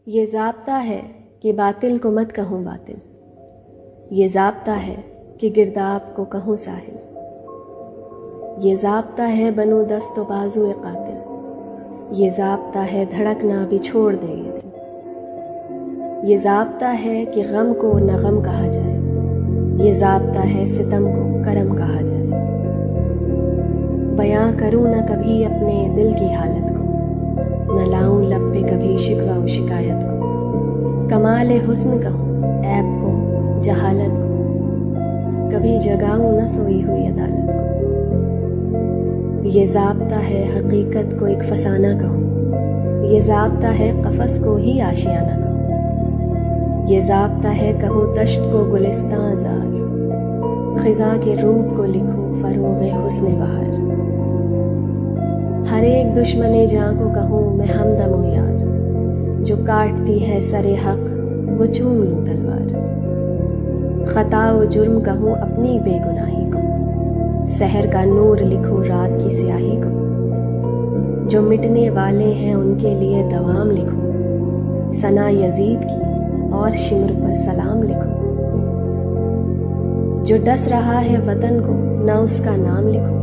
یہ ضابطہ ہے کہ باطل کو مت کہوں باطل، یہ ضابطہ ہے کہ گرداب کو کہوں ساحل، یہ ضابطہ ہے بنو دست و بازو قاتل، یہ ضابطہ ہے دھڑکنا بھی چھوڑ دے یہ دل، یہ ضابطہ ہے کہ غم کو نہ غم کہا جائے، یہ ضابطہ ہے ستم کو کرم کہا جائے۔ بیاں کروں نہ کبھی اپنے دل کی حالت کو، نہ لاؤں لب پہ کبھی شکوہ و شکایت کو، کمال حسن کہوں عیب کو جہالت کو، کبھی جگاؤں نہ سوئی ہوئی عدالت کو۔ یہ ضابطہ ہے حقیقت کو ایک فسانہ کہوں، یہ ضابطہ ہے قفس کو ہی آشیانہ کہوں، یہ ضابطہ ہے کہوں دشت کو گلستاں زار، خزاں کے روپ کو لکھوں فروغ حسن بہار۔ ہر ایک دشمن جاں کو کہوں میں ہمدم و یار، جو کاٹتی ہے سر حق وہ چوم لوں تلوار۔ خطا و جرم کہوں اپنی بے گناہی کو، سحر کا نور لکھوں رات کی سیاہی کو، جو مٹنے والے ہیں ان کے لیے دوام لکھوں، ثنا یزید کی اور شمر پر سلام لکھوں۔ جو ڈس رہا ہے وطن کو نہ اس کا نام لکھوں،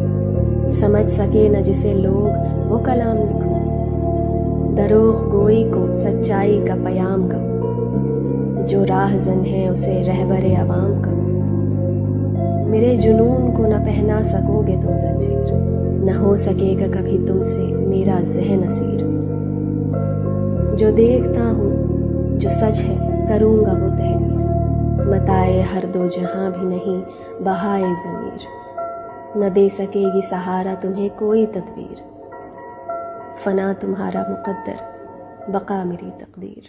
سمجھ سکے نہ جسے لوگ وہ کلام لکھوں۔ دروغ گوئی کو سچائی کا پیام کہوں، جو راہ زن ہے اسے رہبر عوام کہوں۔ میرے جنون کو نہ پہنا سکو گے تم زنجیر، نہ ہو سکے گا کبھی تم سے میرا ذہن اسیر۔ جو دیکھتا ہوں جو سچ ہے کروں گا وہ تحریر، متائے ہر دو جہاں بھی نہیں بہائے ضمیر۔ نہ دے سکے گی سہارا تمہیں کوئی تدبیر، فنا تمہارا مقدر بقا میری تقدیر۔